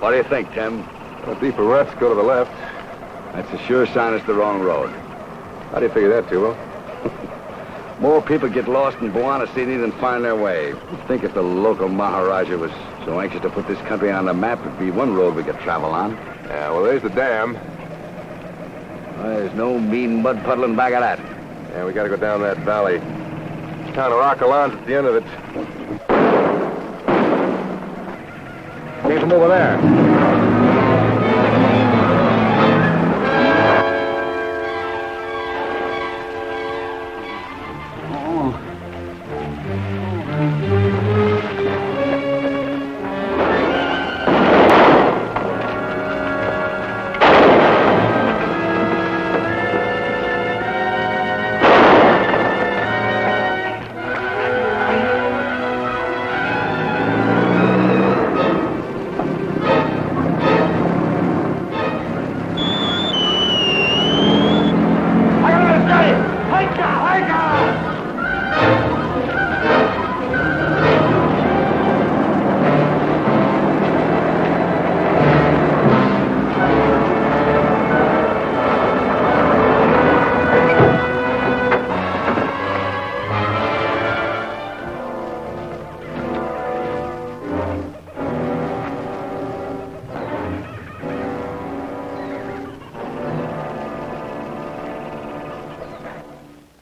What do you think, Tim? Deeper ruts, go to the left. That's a sure sign it's the wrong road. How do you figure that, Toubo? More people get lost in Buonasini than find their way. You'd think if the local Maharaja was so anxious to put this country on the map, it'd be one road we could travel on. Yeah, well, there's the dam. Well, there's no mean mud puddling back of that. Yeah, we gotta go down that valley. Town of Rockallon's at the end of it. Came from over there.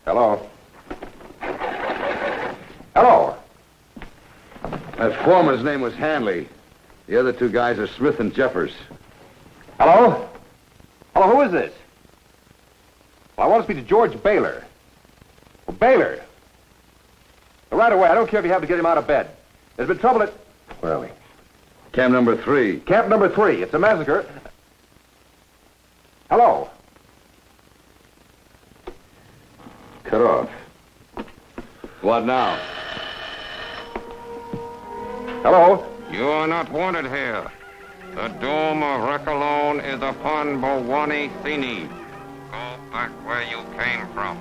Hello? Hello? That foreman's name was Hanley. The other two guys are Smith and Jeffers. Hello? Hello, who is this? Well, I want to speak to George Baylor. Well, Baylor. Well, right away. I don't care if you have to get him out of bed. There's been trouble at... Where are we? Camp number 3. Camp number 3. It's a massacre. Hello? Cut off. What now? Hello? You are not wanted here. The doom of Recalone is upon Buonasini. Go back where you came from.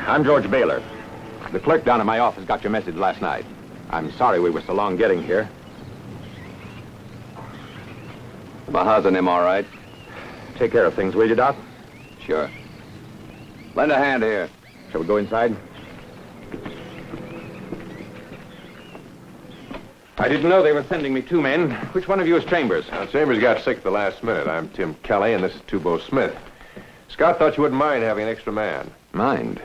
I'm George Baylor. The clerk down at my office got your message last night. I'm sorry we were so long getting here. Mahazanim, all right? Take care of things, will you, Doc? Sure. Lend a hand here. Shall we go inside? I didn't know they were sending me 2 men. Which one of you is Chambers? Chambers got sick at the last minute. I'm Tim Kelly, and this is Toubo Smith. Scott thought you wouldn't mind having an extra man. Mind?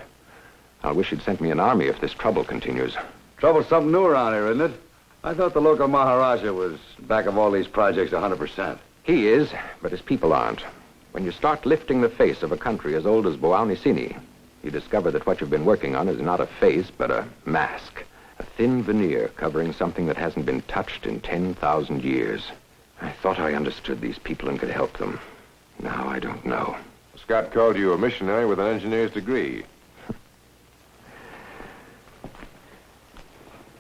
I wish you'd sent me an army if this trouble continues. Trouble's something new around here, isn't it? I thought the local Maharaja was back of all these projects 100%. He is, but his people aren't. When you start lifting the face of a country as old as Buonasini, you discover that what you've been working on is not a face, but a mask. A thin veneer covering something that hasn't been touched in 10,000 years. I thought I understood these people and could help them. Now I don't know. Scott called you a missionary with an engineer's degree.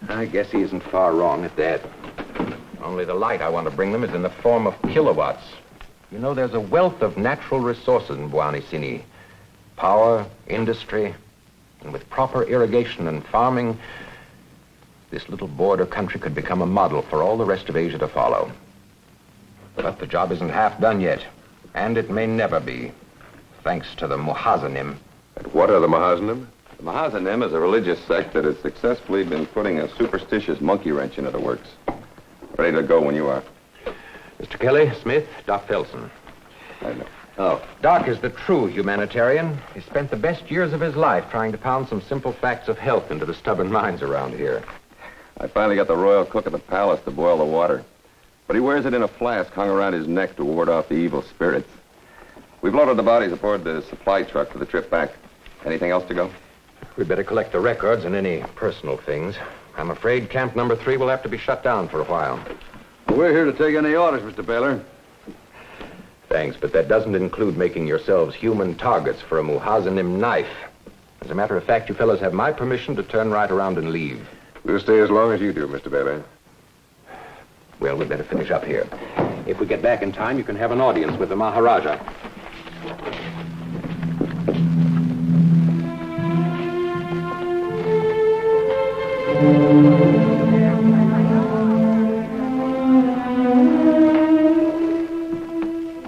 I guess he isn't far wrong at that. Only the light I want to bring them is in the form of kilowatts. You know, there's a wealth of natural resources in Buonasini. Power, industry, and with proper irrigation and farming, this little border country could become a model for all the rest of Asia to follow. But the job isn't half done yet, and it may never be, thanks to the Mahazanim. And what are the Mahazanim? The Mahazanim is a religious sect that has successfully been putting a superstitious monkey wrench into the works. Ready to go when you are. Mr. Kelly, Smith, Doc Felsen. I know. Oh, Doc is the true humanitarian. He spent the best years of his life trying to pound some simple facts of health into the stubborn minds around here. I finally got the royal cook at the palace to boil the water. But he wears it in a flask hung around his neck to ward off the evil spirits. We've loaded the bodies aboard the supply truck for the trip back. Anything else to go? We'd better collect the records and any personal things. I'm afraid camp number 3 will have to be shut down for a while. We're here to take any orders, Mr. Baylor. Thanks, but that doesn't include making yourselves human targets for a Muhazanim knife. As a matter of fact, you fellas have my permission to turn right around and leave. We'll stay as long as you do, Mr. Bailey. Well, we'd better finish up here. If we get back in time, you can have an audience with the Maharaja.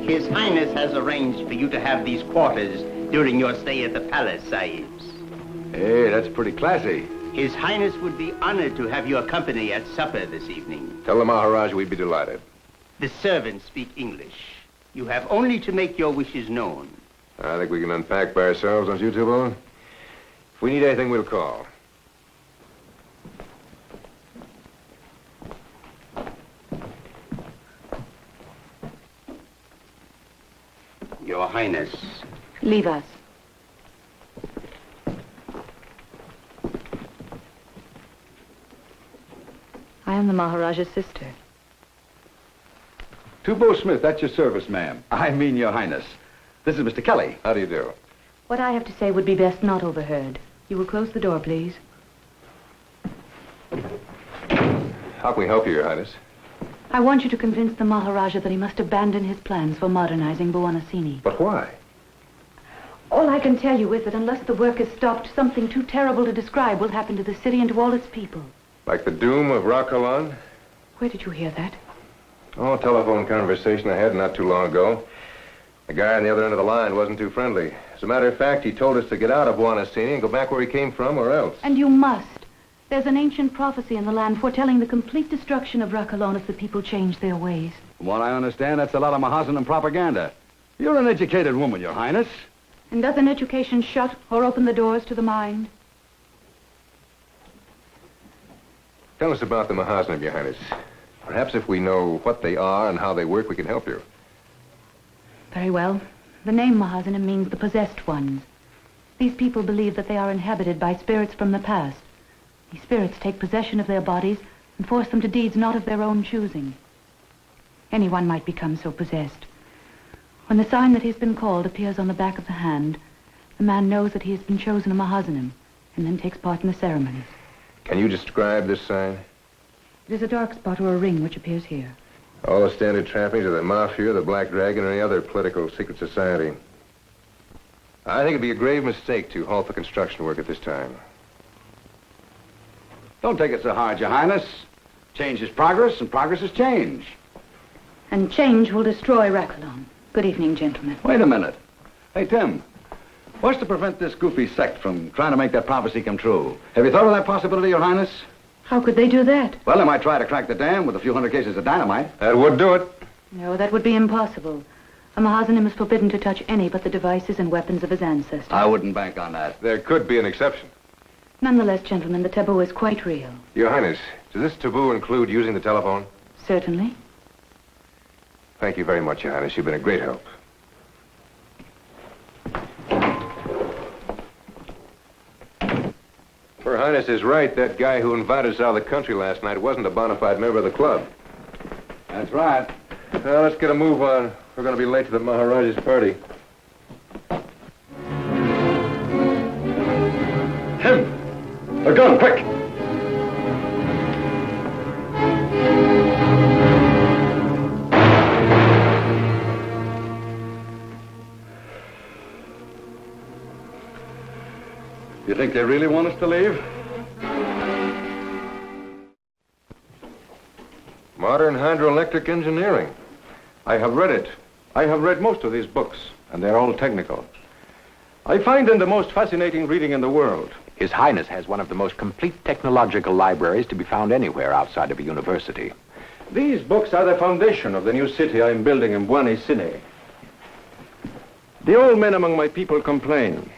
His Highness has arranged for you to have these quarters during your stay at the palace, Sahibs. Hey, that's pretty classy. His Highness would be honored to have your company at supper this evening. Tell the Maharaja we'd be delighted. The servants speak English. You have only to make your wishes known. I think we can unpack by ourselves, don't you, Toubo? If we need anything, we'll call. Your Highness. Leave us. I am the Maharaja's sister. Toubo Smith, that's your service, ma'am. I mean, Your Highness. This is Mr. Kelly. How do you do? What I have to say would be best not overheard. You will close the door, please. How can we help you, Your Highness? I want you to convince the Maharaja that he must abandon his plans for modernizing Bhuvanasini. But why? All I can tell you is that unless the work is stopped, something too terrible to describe will happen to the city and to all its people. Like the doom of Rakalan? Where did you hear that? Oh, a telephone conversation I had not too long ago. The guy on the other end of the line wasn't too friendly. As a matter of fact, he told us to get out of Bhuvanasini and go back where he came from or else. And you must. There's an ancient prophecy in the land foretelling the complete destruction of Rakalan if the people change their ways. From what I understand, that's a lot of Mahazanim propaganda. You're an educated woman, Your Highness. And doesn't education shut or open the doors to the mind? Tell us about the Mahazanim, Your Highness. Perhaps if we know what they are and how they work, we can help you. Very well. The name Mahazanim means the possessed ones. These people believe that they are inhabited by spirits from the past. These spirits take possession of their bodies and force them to deeds not of their own choosing. Anyone might become so possessed. When the sign that he's been called appears on the back of the hand, the man knows that he has been chosen a Mahazanim and then takes part in the ceremonies. Can you describe this sign? It is a dark spot or a ring which appears here. All the standard trappings of the Mafia, the Black Dragon, or any other political secret society. I think it'd be a grave mistake to halt the construction work at this time. Don't take it so hard, Your Highness. Change is progress, and progress is change. And change will destroy Rakalan. Good evening, gentlemen. Wait a minute. Hey, Tim. What's to prevent this goofy sect from trying to make that prophecy come true? Have you thought of that possibility, Your Highness? How could they do that? Well, they might try to crack the dam with a few hundred cases of dynamite. That would do it. No, that would be impossible. A Mahazanim is forbidden to touch any but the devices and weapons of his ancestors. I wouldn't bank on that. There could be an exception. Nonetheless, gentlemen, the taboo is quite real. Your Highness, does this taboo include using the telephone? Certainly. Thank you very much, Your Highness. You've been a great help. Her Highness is right. That guy who invited us out of the country last night wasn't a bona fide member of the club. That's right. Well, let's get a move on. We're going to be late to the Maharaja's party. Tim! A gun, quick! You think they really want us to leave? Modern hydroelectric engineering. I have read it. I have read most of these books, and they're all technical. I find them the most fascinating reading in the world. His Highness has one of the most complete technological libraries to be found anywhere outside of a university. These books are the foundation of the new city I'm building in Bhuvanasini. The old men among my people complain.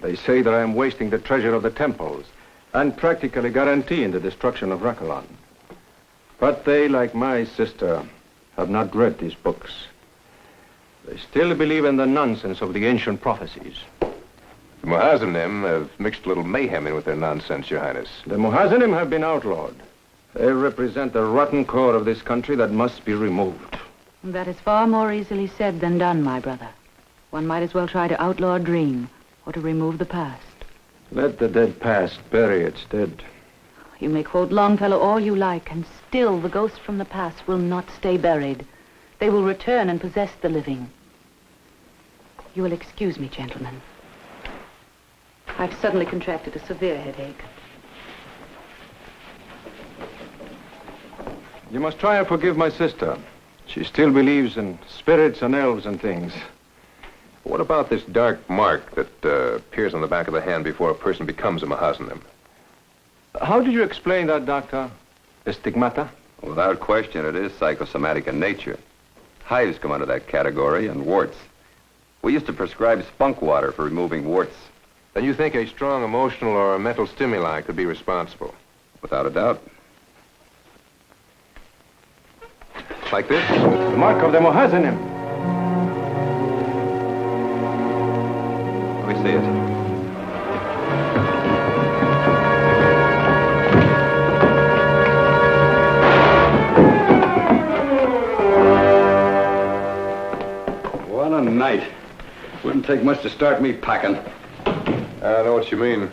They say that I am wasting the treasure of the temples and practically guaranteeing the destruction of Rakalan. But they, like my sister, have not read these books. They still believe in the nonsense of the ancient prophecies. The Muhazanim have mixed a little mayhem in with their nonsense, Your Highness. The Muhazanim have been outlawed. They represent the rotten core of this country that must be removed. That is far more easily said than done, my brother. One might as well try to outlaw a dream or to remove the past. Let the dead past bury its dead. You may quote Longfellow all you like, and still the ghosts from the past will not stay buried. They will return and possess the living. You will excuse me, gentlemen. I've suddenly contracted a severe headache. You must try and forgive my sister. She still believes in spirits and elves and things. What about this dark mark that appears on the back of the hand before a person becomes a Mahazanim? How did you explain that, Doctor? The stigmata? Without question, it is psychosomatic in nature. Hives come under that category, and warts. We used to prescribe spunk water for removing warts. Then you think a strong emotional or mental stimuli could be responsible? Without a doubt. Like this? The mark of the Mohazanim. Let me see it. What a night. Wouldn't take much to start me packing. I know what you mean.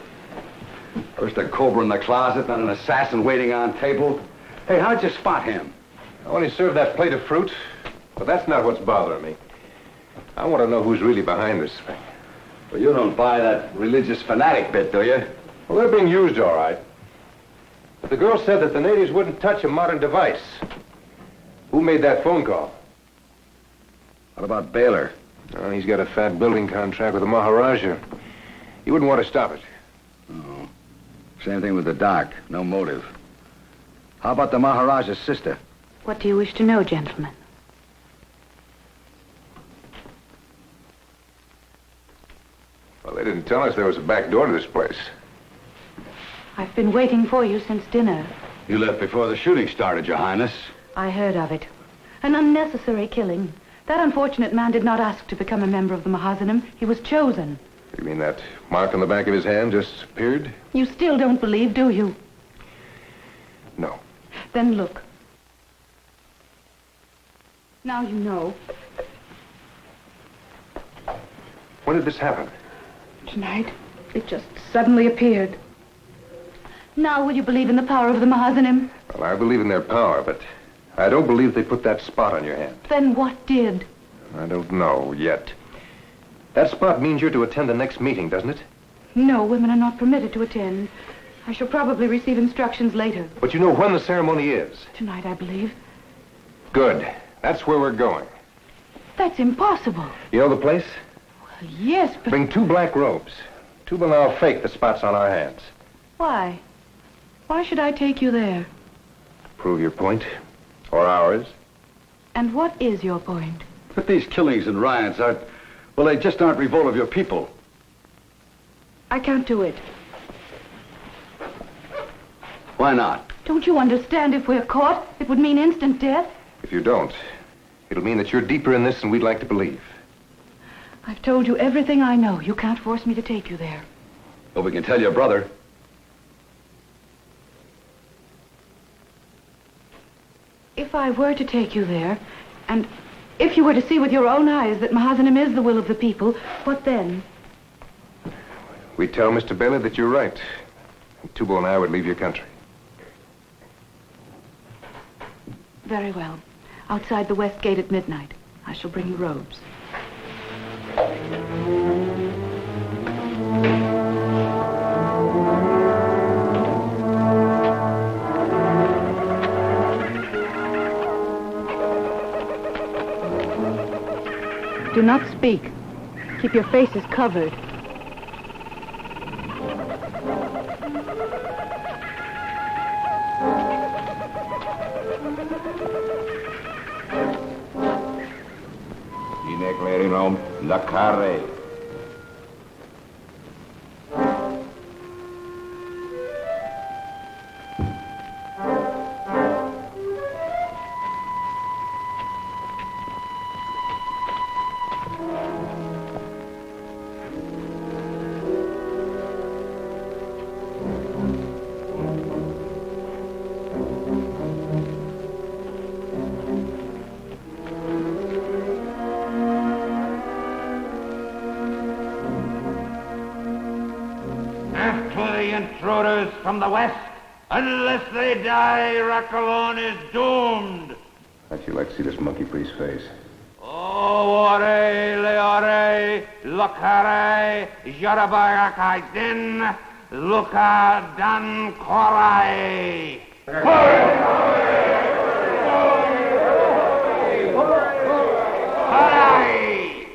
First a cobra in the closet, then an assassin waiting on table. Hey, how'd you spot him? I only served that plate of fruit, but that's not what's bothering me. I want to know who's really behind this thing. Well, you don't buy that religious fanatic bit, do you? Well, they're being used all right. But the girl said that the natives wouldn't touch a modern device. Who made that phone call? What about Baylor? Oh, he's got a fat building contract with the Maharaja. He wouldn't want to stop it. Oh. Same thing with the doc. No motive. How about the Maharaja's sister? What do you wish to know, gentlemen? Well, they didn't tell us there was a back door to this place. I've been waiting for you since dinner. You left before the shooting started, Your Highness. I heard of it. An unnecessary killing. That unfortunate man did not ask to become a member of the Mahazanim. He was chosen. You mean that mark on the back of his hand just appeared? You still don't believe, do you? No. Then look. Now you know. When did this happen? Tonight, it just suddenly appeared. Now will you believe in the power of the Mahazanim? Well, I believe in their power, but I don't believe they put that spot on your hand. Then what did? I don't know yet. That spot means you're to attend the next meeting, doesn't it? No, women are not permitted to attend. I shall probably receive instructions later. But you know when the ceremony is. Tonight, I believe. Good. That's where we're going. That's impossible. You know the place? Well, yes, but... Bring 2 black robes. Toubo and I'll fake the spots on our hands. Why? Why should I take you there? Prove your point. Or ours. And what is your point? But these killings and riots are... Well, they just aren't revolt of your people. I can't do it. Why not? Don't you understand? If we're caught, it would mean instant death. If you don't, it'll mean that you're deeper in this than we'd like to believe. I've told you everything I know. You can't force me to take you there. Well, we can tell your brother. If I were to take you there, and if you were to see with your own eyes that Mahazanim is the will of the people, what then? We tell Mr. Baylor that you're right. And Toubo and I would leave your country. Very well. Outside the west gate at midnight. I shall bring you robes. Do not speak. Keep your faces covered. La carre. intruders from the west. Unless they die, Rackalon is doomed. How'd you like to see this monkey priest face? O ore, leore, lokare, jarabagakai luka dan korai. Korai.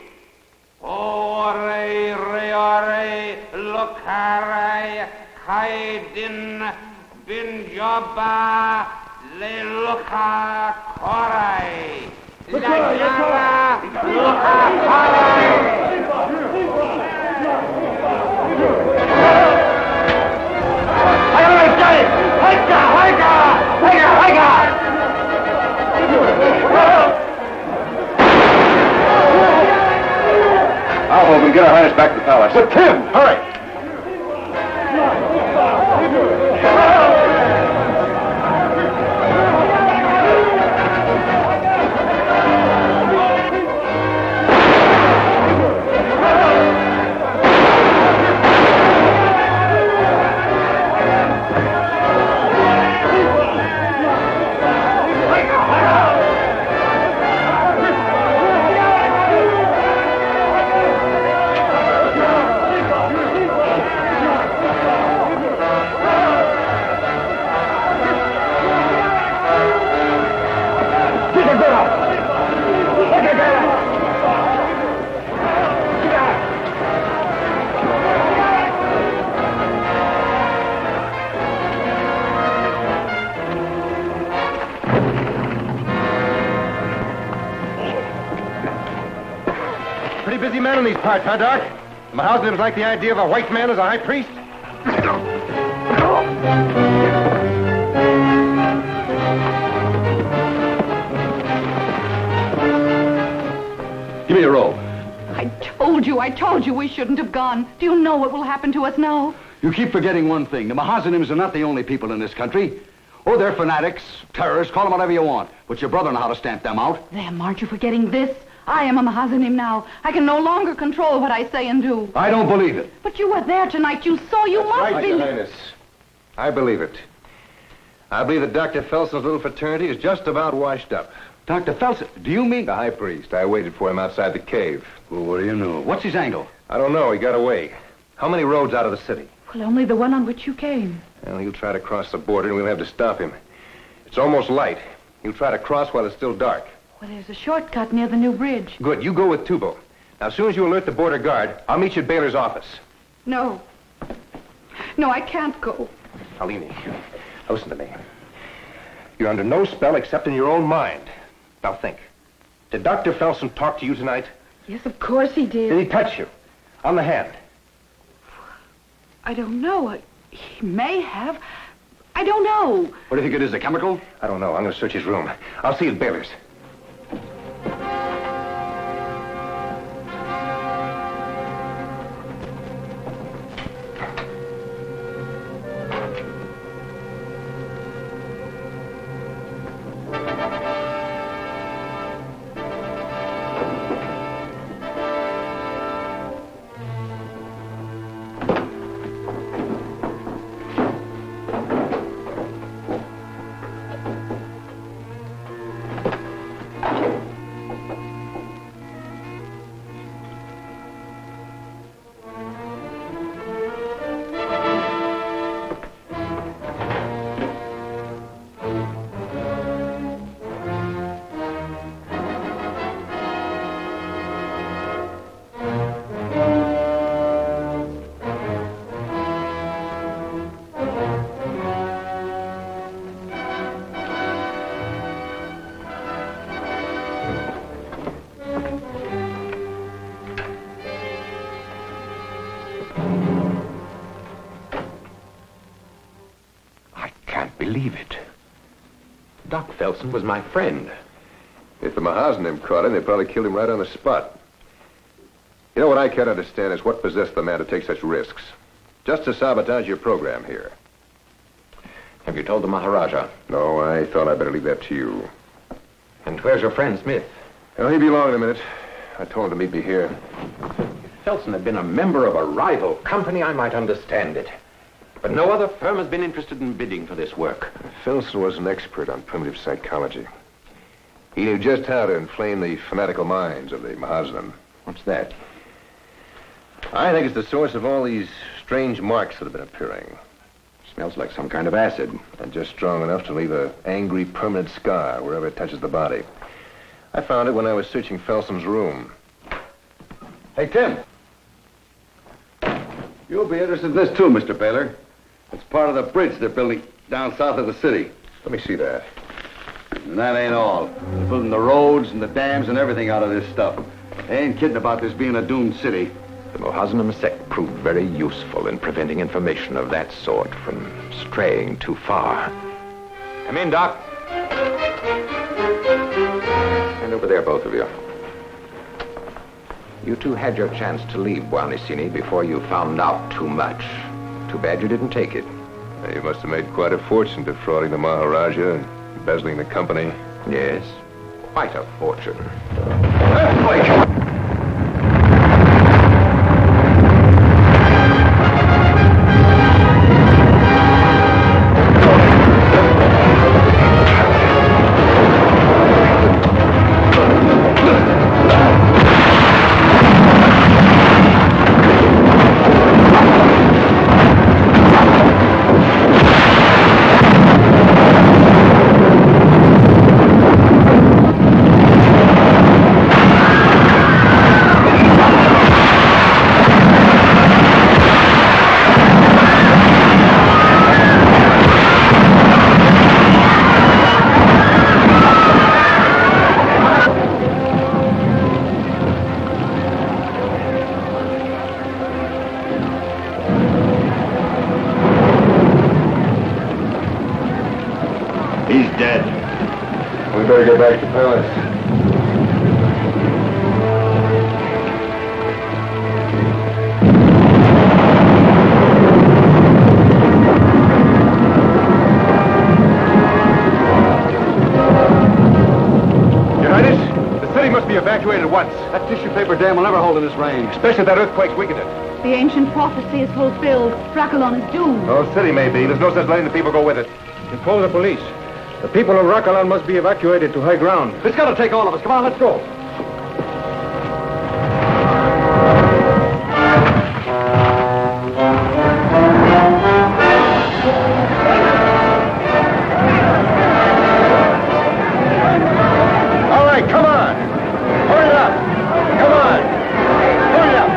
Ore, reore, lokare, kaidin, bin joba, le luka korai. I'll hold him. Get our harness back to the palace. But Tim, hurry! Pretty busy man in these parts, huh, Doc? Mahousen's like the idea of a white man as a high priest? Give me a roll. I told you we shouldn't have gone. Do you know what will happen to us now? You keep forgetting one thing. The Mahazanims are not the only people in this country. Oh, they're fanatics, terrorists, call them whatever you want. But your brother knows how to stamp them out. Them, aren't you forgetting this? I am a Mahazanim now. I can no longer control what I say and do. I don't believe it. But you were there tonight. You saw. You must Right, be... Your Highness. I believe it. I believe that Dr. Felson's little fraternity is just about washed up. Dr. Felsen, do you mean... The high priest. I waited for him outside the cave. Well, what do you know? What's his angle? I don't know. He got away. How many roads out of the city? Well, only the one on which you came. Well, he'll try to cross the border, and we'll have to stop him. It's almost light. He'll try to cross while it's still dark. Well, there's a shortcut near the new bridge. Good. You go with Toubo. Now, as soon as you alert the border guard, I'll meet you at Baylor's office. No. No, I can't go. Alini, listen to me. You're under no spell except in your own mind. Now think. Did Dr. Felsen talk to you tonight? Yes, of course he did. Did he touch you? On the hand? I don't know. He may have. I don't know. What do you think it is, a chemical? I don't know. I'm going to search his room. I'll see you at Baylor's. Believe it. Doc Felsen was my friend. If the Mahazanim caught him, they probably killed him right on the spot. You know what I can't understand is what possessed the man to take such risks. Just to sabotage your program here. Have you told the Maharaja? No, I thought I'd better leave that to you. And where's your friend, Smith? Well, he'll be along in a minute. I told him to meet me here. If Felsen had been a member of a rival company, I might understand it. But no other firm has been interested in bidding for this work. Filson was an expert on primitive psychology. He knew just how to inflame the fanatical minds of the Mahaznanim. What's that? I think it's the source of all these strange marks that have been appearing. Smells like some kind of acid. And just strong enough to leave an angry, permanent scar wherever it touches the body. I found it when I was searching Felson's room. Hey, Tim. You'll be interested in this, too, Mr. Baylor. It's part of the bridge they're building down south of the city. Let me see that. And that ain't all. They're building the roads and the dams and everything out of this stuff. They ain't kidding about this being a doomed city. The Mahaznanim sect proved very useful in preventing information of that sort from straying too far. Come in, Doc. And over there, both of you. You two had your chance to leave Buonisini before you found out too much. Too bad you didn't take it. You must have made quite a fortune defrauding the Maharaja and embezzling the company. Yes, quite a fortune. Earthquake! He's dead. We better get back to Palace. Your Highness, the city must be evacuated at once. That tissue paper dam will never hold in this rain. Especially if that earthquake's weakened it. The ancient prophecy is fulfilled. Rakalon is doomed. No, the city may be. There's no sense letting the people go with it. Inform the police. The people of Rakalon must be evacuated to high ground. It's got to take all of us. Come on, let's go. All right, come on. Hurry up. Come on. Hurry up.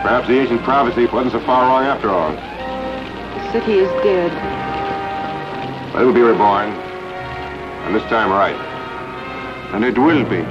Perhaps the ancient prophecy wasn't so far wrong after all. The city is dead. But it will be reborn. And this time right. And it will be.